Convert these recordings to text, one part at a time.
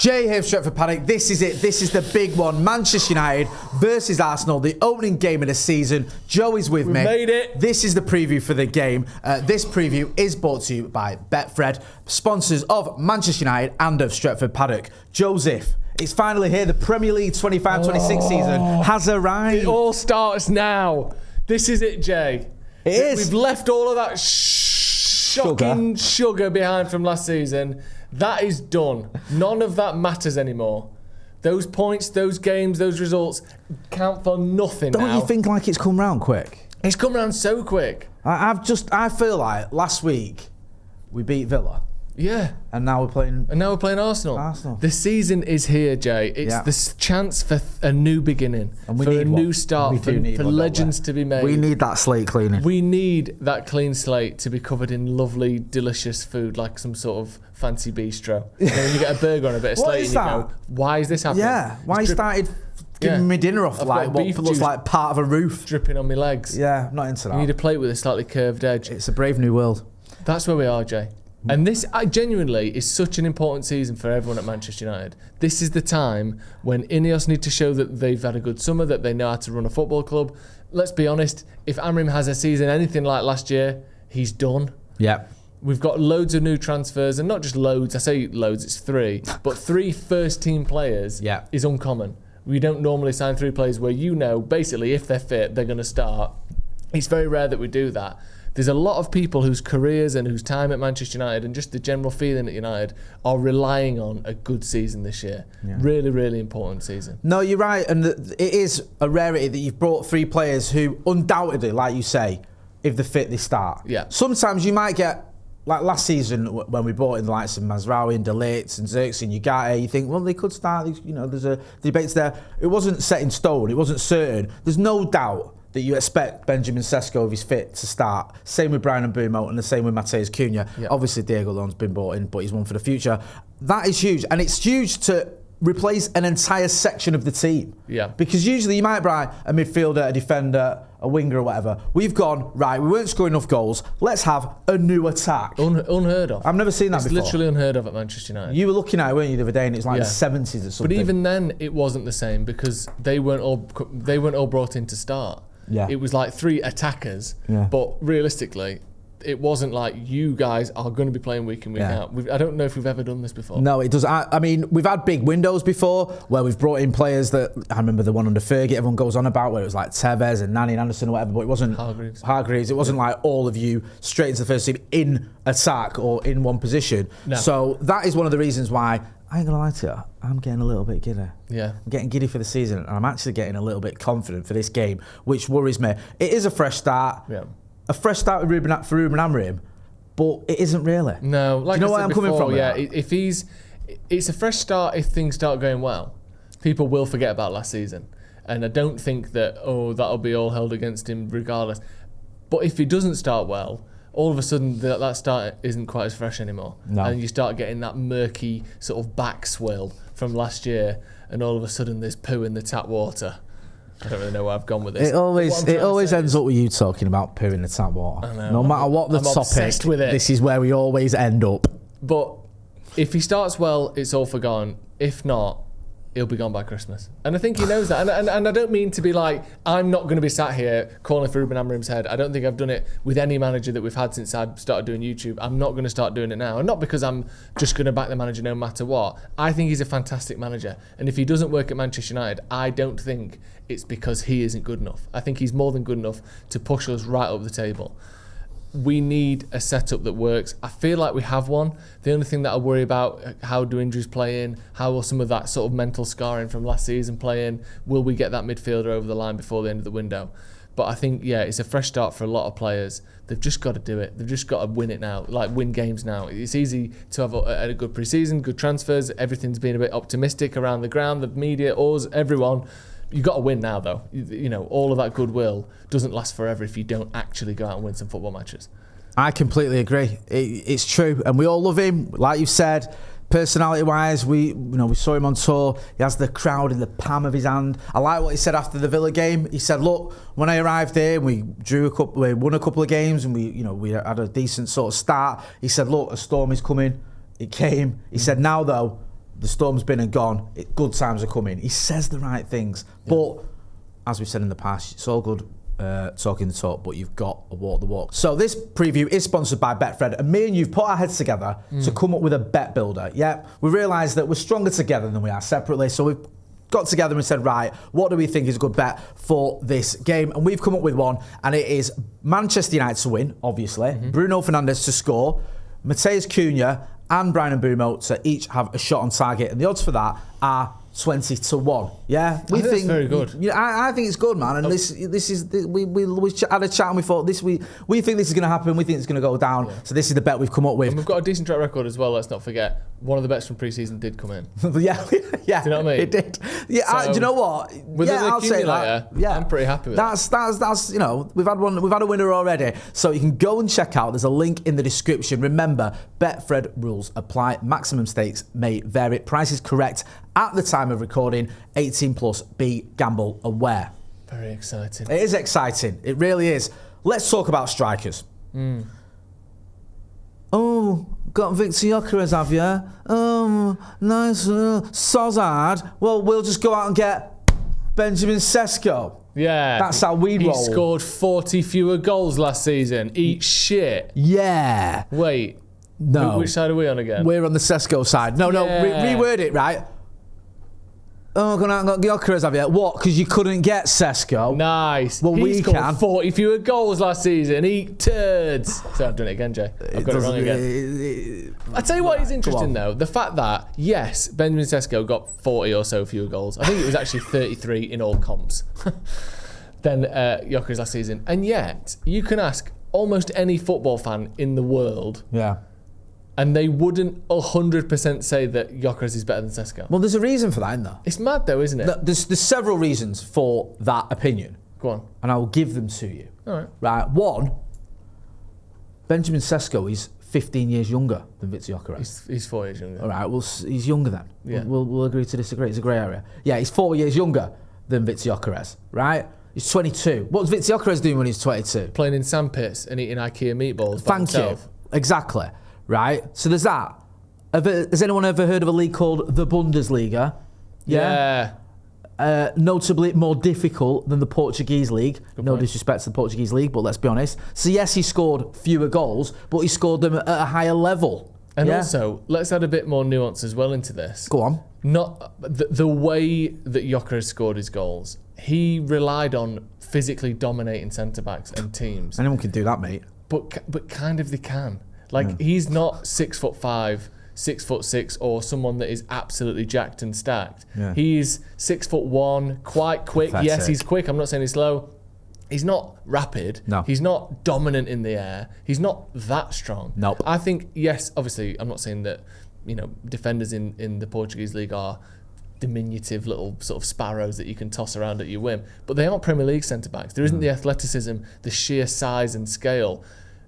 Jay here, Stretford, Paddock. This is it. This is the big one. Manchester United versus Arsenal, the opening game of the season. Joe is with me. We made it. This is the preview for the game. This preview is brought to you by Betfred, sponsors of Manchester United and of Stretford, Paddock. Joseph, it's finally here. The Premier League 25-26 season has arrived. It all starts now. This is it, Jay. It is. We've left all of that shocking sugar behind from last season. That is done. None of that matters anymore. Those points, those games, those results count for nothing now. Don't you think like it's come round quick? It's come around so quick. I feel like last week we beat Villa. Yeah. And now we're playing Arsenal. The season is here, Jay. It's the chance for a new beginning, and for a new start, for legends to be made. We need that slate cleaning. We need that clean slate to be covered in lovely, delicious food, like some sort of fancy bistro. You know, when you get a burger on a bit of slate and you go, why is this happening? Yeah, why you started giving me dinner off like what looks like part of a roof. Dripping on my legs. Yeah, I'm not into that. You need a plate with a slightly curved edge. It's a brave new world. That's where we are, Jay. And this, genuinely, is such an important season for everyone at Manchester United. This is the time when Ineos need to show that they've had a good summer, that they know how to run a football club. Let's be honest, if Amrim has a season anything like last year, he's done. Yeah. We've got loads of new transfers, and not just loads, I say loads, it's 3, but 3 first-team players is uncommon. We don't normally sign 3 players where you know, basically, if they're fit, they're going to start. It's very rare that we do that. There's a lot of people whose careers and whose time at Manchester United and just the general feeling at United are relying on a good season this year. Yeah. Really, really important season. No, you're right. And it is a rarity that you've brought 3 players who undoubtedly, like you say, if they're fit, they start. Yeah. Sometimes you might get, like last season when we brought in the likes of Mazraoui and De Ligt and Zirkzee and Ugarte, you think, well, they could start. You know, there's a debate there. It wasn't set in stone. It wasn't certain. There's no doubt that you expect Benjamin Sesko, if he's fit, to start. Same with Brian Mbeumo and the same with Matheus Cunha. Yep. Obviously, Diego Leon's been brought in, but he's one for the future. That is huge. And it's huge to replace an entire section of the team. Yeah. Because usually you might buy a midfielder, a defender, a winger or whatever. We've gone, right, we weren't scoring enough goals. Let's have a new attack. Unheard of. I've never seen that before. It's literally unheard of at Manchester United. You were looking at it, weren't you, the other day, and it's like the 70s or something. But even then, it wasn't the same because they weren't all brought in to start. Yeah. It was like 3 attackers, but realistically, it wasn't like you guys are going to be playing week in, week out. I don't know if we've ever done this before. No, it does. I mean, we've had big windows before where we've brought in players that, I remember the one under Fergie, everyone goes on about, where it was like Tevez and Nani and Anderson or whatever, but it wasn't Hargreaves. It wasn't like all of you straight into the first team in attack or in one position. No. So that is one of the reasons why, I ain't gonna lie to you, I'm getting a little bit giddy. Yeah. I'm getting giddy for the season, and I'm actually getting a little bit confident for this game, which worries me. It is a fresh start. Yeah. A fresh start for Ruben Amorim, but it isn't really. No, like do you know I where I'm before, coming from? Yeah, it's a fresh start if things start going well. People will forget about last season, and I don't think that that'll be all held against him regardless. But if he doesn't start well, all of a sudden that start isn't quite as fresh anymore. No. And you start getting that murky sort of back swirl from last year, and all of a sudden there's poo in the tap water. I don't really know where I've gone with this. It always ends up with you talking about poo in the tap water. I know. No matter what the topic, obsessed with it. This is where we always end up. But if he starts well, it's all forgotten. If not, he'll be gone by Christmas. And I think he knows that. And I don't mean to be like, I'm not going to be sat here calling for Ruben Amorim's head. I don't think I've done it with any manager that we've had since I started doing YouTube. I'm not going to start doing it now. And not because I'm just going to back the manager no matter what. I think he's a fantastic manager. And if he doesn't work at Manchester United, I don't think it's because he isn't good enough. I think he's more than good enough to push us right up the table. We need a setup that works. I feel like we have one. The only thing that I worry about, how do injuries play in? How will some of that sort of mental scarring from last season play in? Will we get that midfielder over the line before the end of the window? But I think, it's a fresh start for a lot of players. They've just got to do it. They've just got to win it now, like win games now. It's easy to have a good pre-season, good transfers. Everything's been a bit optimistic around the ground, the media, us, everyone. You've got to win now, though. You know, all of that goodwill doesn't last forever if you don't actually go out and win some football matches. I completely agree. It's true, and we all love him. Like you've said, personality-wise, we saw him on tour. He has the crowd in the palm of his hand. I like what he said after the Villa game. He said, "Look, when I arrived here, we won a couple of games, and we had a decent sort of start." He said, "Look, a storm is coming." It came. He said, "Now though, The storm's been and gone. Good times are coming. He says the right things. Yeah. But, as we've said in the past, it's all good talking the talk, but you've got to walk the walk. So this preview is sponsored by Betfred, and me and you've put our heads together to come up with a bet builder. Yeah, we realised that we're stronger together than we are separately, so we've got together and said, right, what do we think is a good bet for this game? And we've come up with one, and it is Manchester United to win, obviously, Bruno Fernandes to score, Matheus Cunha and Bryan Mbeumo to each have a shot on target, and the odds for that are 20-1. Yeah, we think that's very good. I think it's good, man. And this is we had a chat and we thought we think this is going to happen. We think it's going to go down. Yeah. So this is the bet we've come up with. And we've got a decent track record as well. Let's not forget, one of the bets from pre-season did come in. yeah. Do you know what I mean? It did. Yeah. So, do you know what? I'll say that. Yeah, I'm pretty happy with that. That's we've had a winner already. So you can go and check out. There's a link in the description. Remember, Betfred rules apply. Maximum stakes may vary. Price is correct at the time of recording. 18 plus. Be gamble aware. Very exciting. It is exciting. It really is. Let's talk about strikers. Oh, got Victor Gyokeres, have you? Oh, nice. Sozard. Well, we'll just go out and get Benjamin Sesko. Yeah. That's how we roll. He scored 40 fewer goals last season. Eat shit. Yeah. Wait. No. Which side are we on again? We're on the Sesko side. No, reword it, right? Oh, gone out and got Gyokeres, have you? What? Because you couldn't get Sesko? Nice. Well, he scored 40 fewer goals last season. Eat turds. So I've done it again, Jay. I've got it wrong again. I'll tell you what is interesting, though. The fact that, yes, Benjamin Sesko got 40 or so fewer goals. I think it was actually 33 in all comps than Gyokeres last season. And yet, you can ask almost any football fan in the world. Yeah. And they wouldn't 100% say that Gyokeres is better than Sesko. Well, there's a reason for that, isn't there? It's mad, though, isn't it? There's several reasons for that opinion. Go on. And I will give them to you. All right. Right. One, Benjamin Sesko is 15 years younger than Victor Gyokeres. He's 4 years younger. All right. Well, he's younger then. Yeah. We'll agree to disagree. It's a grey area. Yeah, he's 4 years younger than Victor Gyokeres, right? He's 22. What was Victor Gyokeres doing when he was 22? Playing in sandpits and eating IKEA meatballs by himself. Thank you. Exactly. Right. So there's that. Has anyone ever heard of a league called the Bundesliga? Yeah. Notably more difficult than the Portuguese league. Good no point. disrespect to the Portuguese league, but let's be honest. So yes, he scored fewer goals, but he scored them at a higher level. And also, let's add a bit more nuance as well into this. Go on. Not the way that Gyokeres scored his goals. He relied on physically dominating centre-backs and teams. Anyone can do that, mate. But kind of they can. Like, he's not 6'5", 6'6", or someone that is absolutely jacked and stacked. Yeah. He's 6'1", quite quick. Pathetic. Yes, he's quick. I'm not saying he's slow. He's not rapid. No. He's not dominant in the air. He's not that strong. Nope. I think, yes, obviously, I'm not saying that, defenders in the Portuguese league are diminutive little sort of sparrows that you can toss around at your whim. But they aren't Premier League centre-backs. There isn't the athleticism, the sheer size and scale.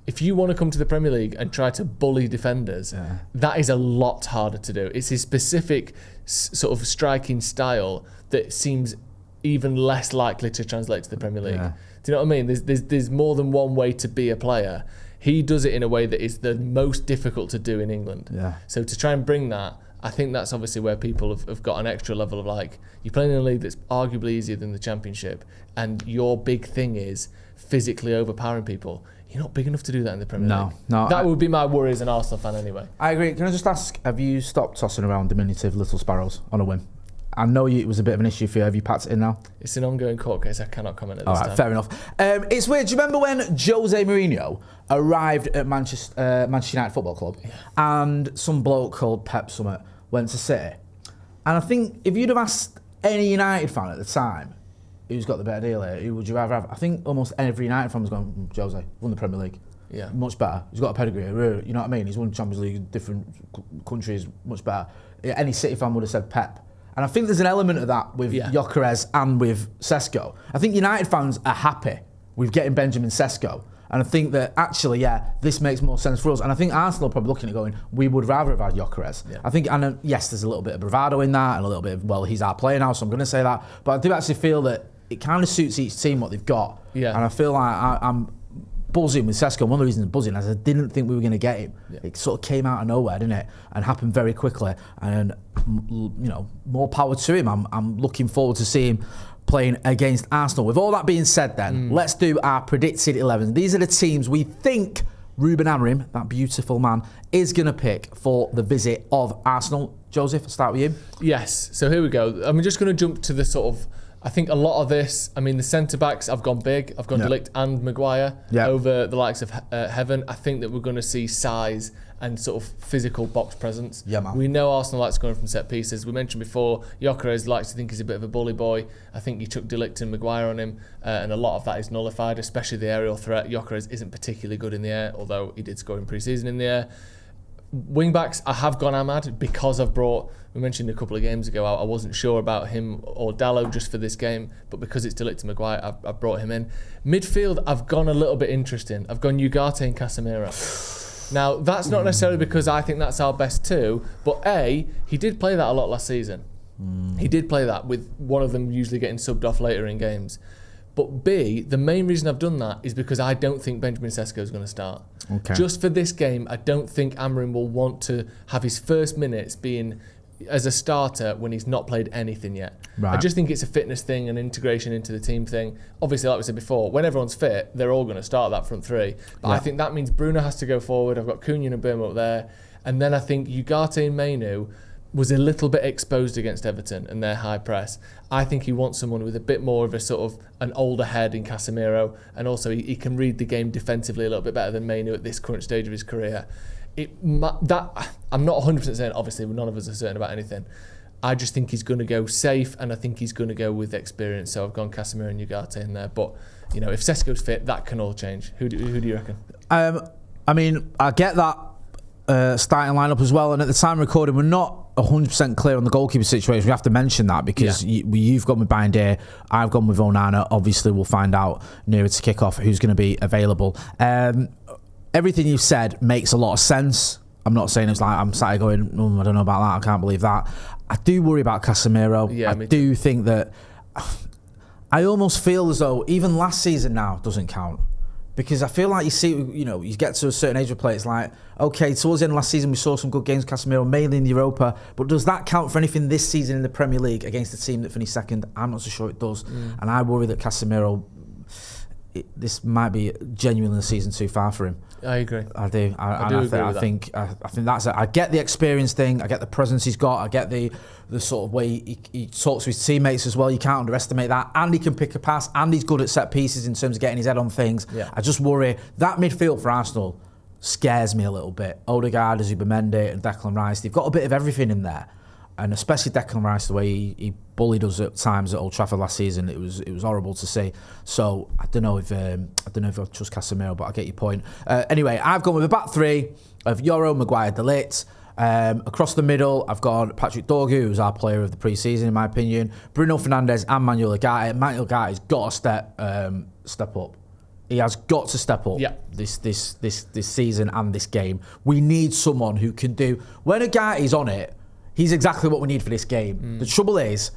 If you want to come to the Premier League and try to bully defenders, that is a lot harder to do. It's his specific sort of striking style that seems even less likely to translate to the Premier League. Yeah. Do you know what I mean? There's more than one way to be a player. He does it in a way that is the most difficult to do in England. Yeah. So to try and bring that, I think that's obviously where people have got an extra level of like, you're playing in a league that's arguably easier than the Championship, and your big thing is physically overpowering people. You're not big enough to do that in the Premier League. No. That would be my worry as an Arsenal fan anyway. I agree. Can I just ask, have you stopped tossing around diminutive little sparrows on a whim? I know it was a bit of an issue for you. Have you packed it in now? It's an ongoing court case. I cannot comment at this time. All right, time. fair enough. It's weird. Do you remember when Jose Mourinho arrived at Manchester United Football Club and some bloke called Pep Summit went to City? And I think if you'd have asked any United fan at the time, who's got the better deal here, who would you rather have? I think almost every United fan was going, Jose, won the Premier League. Yeah. Much better. He's got a pedigree. You know what I mean? He's won the Champions League in different countries, much better. Any City fan would have said Pep. And I think there's an element of that with Gyokeres and with Sesko. I think United fans are happy with getting Benjamin Sesko. And I think that actually, this makes more sense for us. And I think Arsenal are probably looking at going, we would rather have had Gyokeres. Yeah. I think, and yes, there's a little bit of bravado in that and a little bit of, well, he's our player now, so I'm going to say that. But I do actually feel that it kind of suits each team what they've got. Yeah. And I feel like I'm buzzing with Sesko. One of the reasons I'm buzzing is I didn't think we were going to get him. Yeah. It sort of came out of nowhere, didn't it? And happened very quickly. And, more power to him. I'm looking forward to seeing him playing against Arsenal. With all that being said then, let's do our predicted 11. These are the teams we think Ruben Amorim, that beautiful man, is going to pick for the visit of Arsenal. Joseph, I'll start with you. Yes, so here we go. I'm just going to jump to the sort of, I think a lot of this, the centre-backs, I've gone big. I've gone De Ligt and Maguire over the likes of Heaven. I think that we're going to see size and sort of physical box presence. Yeah, man. We know Arsenal likes scoring from set pieces. We mentioned before, Gyokeres likes to think he's a bit of a bully boy. I think you took De Ligt and Maguire on him, and a lot of that is nullified, especially the aerial threat. Gyokeres isn't particularly good in the air, although he did score in pre-season in the air. Wing-backs, I have gone Ahmad because we mentioned a couple of games ago, I wasn't sure about him or Dalot just for this game, but because it's De Ligt and Maguire, I've brought him in. Midfield, I've gone a little bit interesting. I've gone Ugarte and Casemiro. Now, that's not necessarily because I think that's our best two, but A, he did play that a lot last season. He did play that, with one of them usually getting subbed off later in games. But B, the main reason I've done that is because I don't think Benjamin Sesko is going to start. Okay. Just for this game, I don't think Amorim will want to have his first minutes being as a starter when he's not played anything yet. Right. I just think it's a fitness thing, an integration into the team thing. Obviously, like we said before, when everyone's fit, they're all going to start that front three. But I think that means Bruno has to go forward. I've got Cunha and Burma up there. And then I think Ugarte and Mainu was a little bit exposed against Everton and their high press. I think he wants someone with a bit more of a sort of an older head in Casemiro, and also he can read the game defensively a little bit better than Mainu at this current stage of his career. I'm not 100% certain, obviously none of us are certain about anything. I just think he's going to go safe, and I think he's going to go with experience, so I've gone Casemiro and Ugarte in there. But, if Sesko's fit, that can all change. Who do you reckon? I get that starting lineup as well, and at the time of recording, we're not 100% clear on the goalkeeper situation. We have to mention that because you've gone with Bayndé, I've gone with Onana. Obviously, we'll find out nearer to kick off who's going to be available. Everything you've said makes a lot of sense. I'm not saying it's like I'm sat here going, I don't know about that, I can't believe that. I do worry about Casemiro. I do think that I almost feel as though even last season now doesn't count. Because I feel like you get to a certain age of play, it's like, okay, towards the end of last season we saw some good games with Casemiro, mainly in the Europa, but does that count for anything this season in the Premier League against a team that finished second? I'm not so sure it does. And I worry that Casemiro, this might be genuinely a season too far for him. I agree. I do. I think that's it. I get the experience thing. I get the presence he's got. I get the sort of way he talks to his teammates as well. You can't underestimate that. And he can pick a pass. And he's good at set pieces in terms of getting his head on things. Yeah. I just worry that midfield for Arsenal scares me a little bit. Odegaard, Zubimendi, and Declan Rice. They've got a bit of everything in there. And especially Declan Rice, the way he bullied us at times at Old Trafford last season, it was horrible to see. So I don't know if I trust Casemiro, but I get your point. Anyway, I've gone with a back three of Yoro, Maguire, De Ligt. Across the middle, I've got Patrick Dorgu, who's our player of the pre-season, in my opinion. Bruno Fernandes and Manuel Ugarte. Manuel Ugarte's got to step up. He has got to step up this season and this game. We need someone who can do. When Ugarte's on it, he's exactly what we need for this game. The trouble is,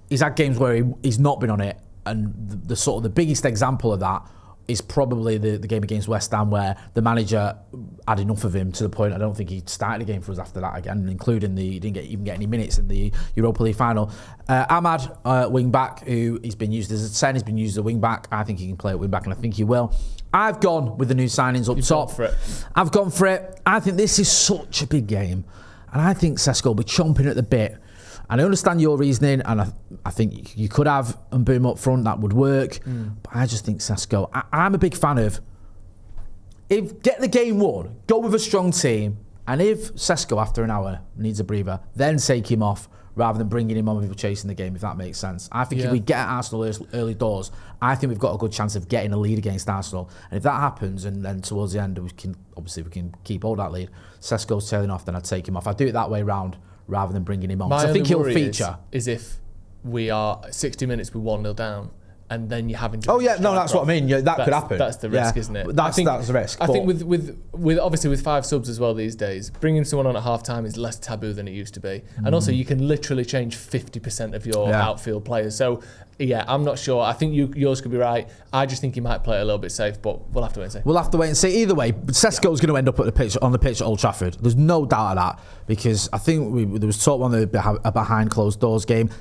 he's had games where he's not been on it, and the biggest example of that is probably the game against West Ham, where the manager had enough of him to the point I don't think he started the game for us after that again, including he didn't even get any minutes in the Europa League final. Ahmad, wing back, who he's been used as a 10, he's been used as a wing back. I think he can play at wing back, and I think he will. I've gone with the new signings up top. I've gone for it. I think this is such a big game. And I think Sesko will be chomping at the bit. And I understand your reasoning, and I think you could have Mbeumo up front, that would work. But I just think Sesko, I'm a big fan of, get the game won, go with a strong team, and if Sesko after an hour needs a breather, then take him off rather than bringing him on with people chasing the game, if that makes sense. I think if we get at Arsenal early doors, I think we've got a good chance of getting a lead against Arsenal. And if that happens, and then towards the end we can keep hold that lead, Sesko's tailing off, then I'd take him off. I'd do it that way round rather than bringing him on. So I think he'll feature. Is if we are 60 minutes with 1-0 down, and then you're having to... Oh, yeah, no, that's what I mean. Yeah, that could happen. That's the risk, isn't it? That's the risk. I think with obviously with 5 subs as well these days, bringing someone on at half-time is less taboo than it used to be. And also, you can literally change 50% of your outfield players. So Yeah, I'm not sure. I think yours could be right. I just think he might play it a little bit safe, but we'll have to wait and see. We'll have to wait and see. Either way, Sesko's going to end up on the pitch at Old Trafford. There's no doubt of that, because I think there was talk on a behind closed doors game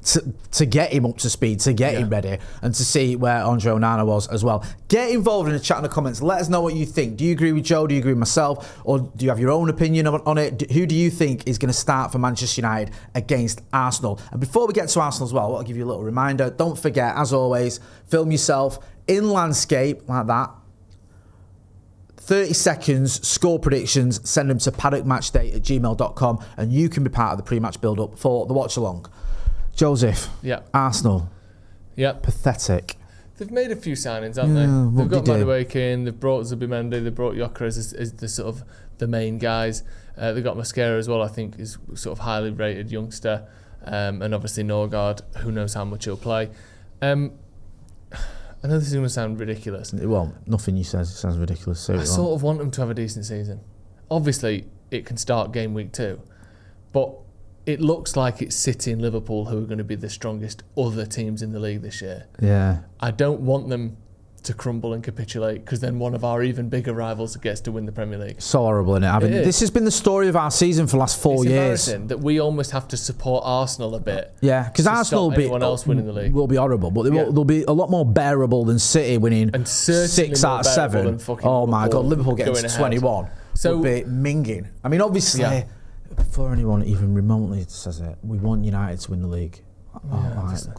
to get him up to speed, to get him ready, and to see where Andre Onana was as well. Get involved in the chat in the comments. Let us know what you think. Do you agree with Joe? Do you agree with myself? Or do you have your own opinion on it? Who do you think is going to start for Manchester United against Arsenal? And before we get to Arsenal as well, I'll give you a little reminder. Don't forget, as always, film yourself in landscape like that. 30 seconds, score predictions, send them to paddockmatchday@gmail.com, and you can be part of the pre-match build-up for the watch-along. Joseph, Arsenal, pathetic. They've made a few signings, haven't they? They've got Madueke in, they've brought Zubimendi, they've brought Gyokeres as the sort of the main guys. They've got Mosquera as well, I think, is sort of highly rated youngster. And obviously Norgard, who knows how much he'll play. I know this is going to sound ridiculous. It won't. Nothing you says sounds ridiculous. So I sort of want them to have a decent season. Obviously, it can start game week 2, but it looks like it's City and Liverpool who are going to be the strongest other teams in the league this year. Yeah. I don't want them to crumble and capitulate, because then one of our even bigger rivals gets to win the Premier League. So horrible, isn't it? This has been the story of our season for the last 4 years. It's embarrassing that we almost have to support Arsenal a bit. Yeah, because Arsenal else winning the league will be horrible, but they'll be a lot more bearable than City winning and 6 out of 7. Oh my God, Liverpool getting to 21 would be minging. I mean, obviously, before anyone even remotely says it, we want United to win the league.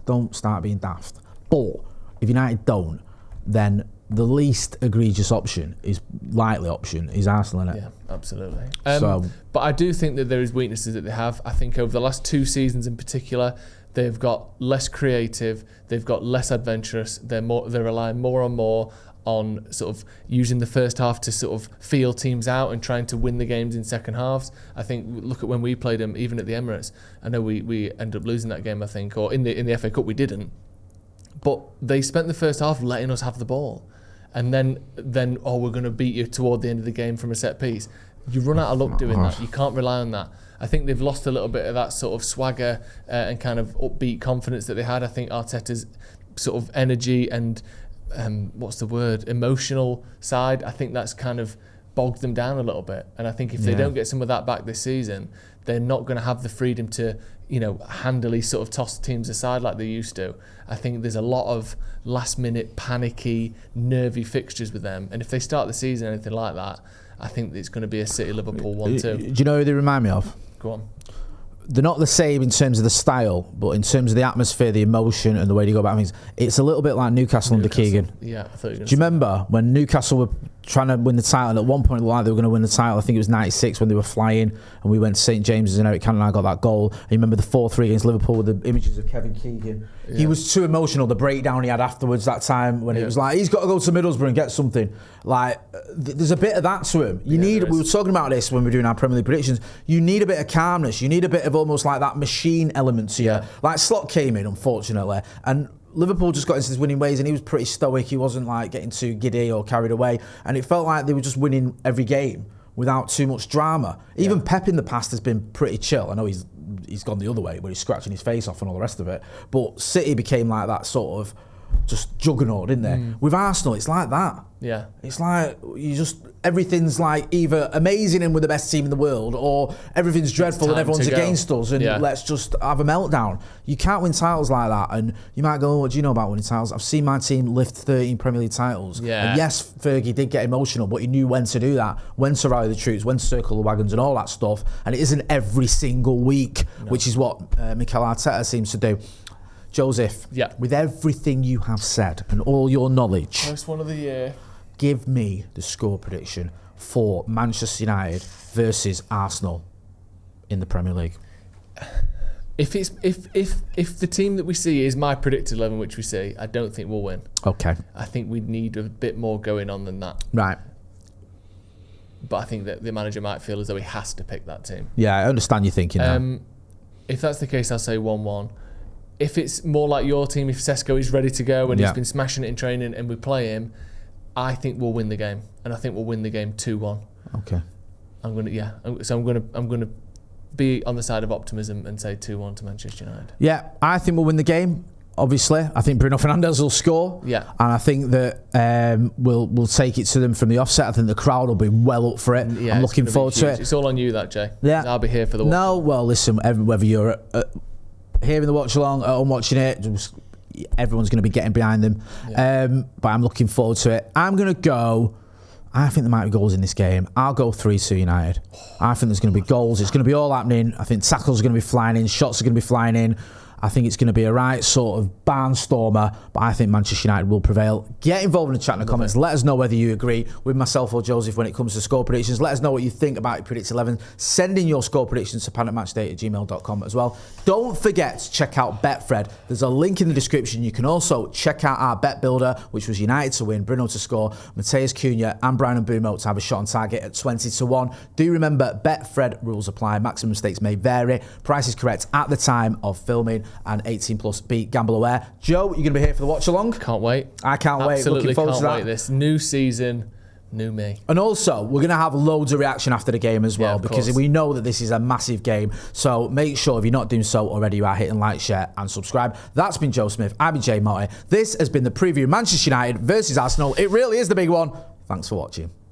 Don't start being daft. But if United don't, then the least egregious likely option is Arsenal, innit? Yeah, absolutely. But I do think that there is weaknesses that they have. I think over the last 2 seasons in particular, they've got less creative, they've got less adventurous, they're relying more and more on sort of using the first half to sort of feel teams out and trying to win the games in second halves. I think, look at when we played them, even at the Emirates. I know we ended up losing that game, I think, or in the FA Cup we didn't. But they spent the first half letting us have the ball. And then we're going to beat you toward the end of the game from a set piece. You run out of luck doing that. You can't rely on that. I think they've lost a little bit of that sort of swagger and kind of upbeat confidence that they had. I think Arteta's sort of energy and, emotional side, I think that's kind of bogged them down a little bit. And I think if they don't get some of that back this season, they're not going to have the freedom to, handily sort of toss teams aside like they used to. I think there's a lot of last-minute, panicky, nervy fixtures with them. And if they start the season anything like that, I think it's going to be a City-Liverpool 1-2. Do you know who they remind me of? Go on. They're not the same in terms of the style, but in terms of the atmosphere, the emotion, and the way they go about things, it's a little bit like Newcastle under Keegan. Yeah, I thought you were going to. Do you remember when Newcastle were trying to win the title, and at one point they were going to win the title? I think it was 96 when they were flying, and we went to St James's and Eric Cantona got that goal. And you remember the 4-3 against Liverpool with the images of Kevin Keegan. Yeah. He was too emotional, the breakdown he had afterwards that time when it was like, he's got to go to Middlesbrough and get something. Like, there's a bit of that to him. We were talking about this when we were doing our Premier League predictions, you need a bit of calmness, you need a bit of almost like that machine element to you. Like, Slot came in, unfortunately, and Liverpool just got into his winning ways, and he was pretty stoic. He wasn't like getting too giddy or carried away, and it felt like they were just winning every game without too much drama. Even Pep in the past has been pretty chill. I know he's gone the other way where he's scratching his face off and all the rest of it, but City became like that sort of just juggernaut, didn't they? With Arsenal, it's like that. Yeah. It's like everything's like either amazing and we're the best team in the world, or everything's dreadful and everyone's against us and let's just have a meltdown. You can't win titles like that. And you might go, what do you know about winning titles? I've seen my team lift 13 Premier League titles. Yeah. And yes, Fergie did get emotional, but he knew when to do that, when to rally the troops, when to circle the wagons and all that stuff. And it isn't every single week, which is what Mikel Arteta seems to do. Joseph, with everything you have said and all your knowledge, first one of the year, give me the score prediction for Manchester United versus Arsenal in the Premier League. If the team that we see is my predicted 11, which we see, I don't think we'll win. Okay. I think we'd need a bit more going on than that. Right. But I think that the manager might feel as though he has to pick that team. Yeah, I understand your thinking now. If that's the case, I'll say 1-1. If it's more like your team, if Sesko is ready to go and he's been smashing it in training and we play him, I think we'll win the game, and I think we'll win the game 2-1. Okay. I'm gonna be on the side of optimism and say 2-1 to Manchester United. Yeah, I think we'll win the game. obviously. I think Bruno Fernandes will score. Yeah. And I think that we'll take it to them from the offset. I think the crowd will be well up for it. Yeah, I'm looking forward to it. It's all on you, that, Jay. Yeah. I'll be here for the watch. No, well, listen, whether you're here in the watch along, at home watching it, everyone's going to be getting behind them. Yeah. But I'm looking forward to it. I'm going to go... I think there might be goals in this game. I'll go 3-2 United. I think there's going to be goals. It's going to be all happening. I think tackles are going to be flying in. Shots are going to be flying in. I think it's going to be a right sort of barnstormer, but I think Manchester United will prevail. Get involved in the chat in the comments. Let us know whether you agree with myself or Joseph when it comes to score predictions. Let us know what you think about Predict 11. Send in your score predictions to paddockmatchday@gmail.com as well. Don't forget to check out Betfred. There's a link in the description. You can also check out our bet builder, which was United to win, Bruno to score, Mateus Cunha and Brian Mbumo to have a shot on target at 20-1. Do remember, Betfred rules apply. Maximum stakes may vary. Price is correct at the time of filming. And 18 plus, be gamble aware. Joe, you're going to be here for the watch along? Can't wait. I can't wait. Absolutely Looking forward can't to that. wait. This new season, new me. And also, we're going to have loads of reaction after the game as well, because we know that this is a massive game. So make sure, if you're not doing so already, you are hitting like, share and subscribe. That's been Joe Smith. I've been Jay Motti. This has been the preview of Manchester United versus Arsenal. It really is the big one. Thanks for watching.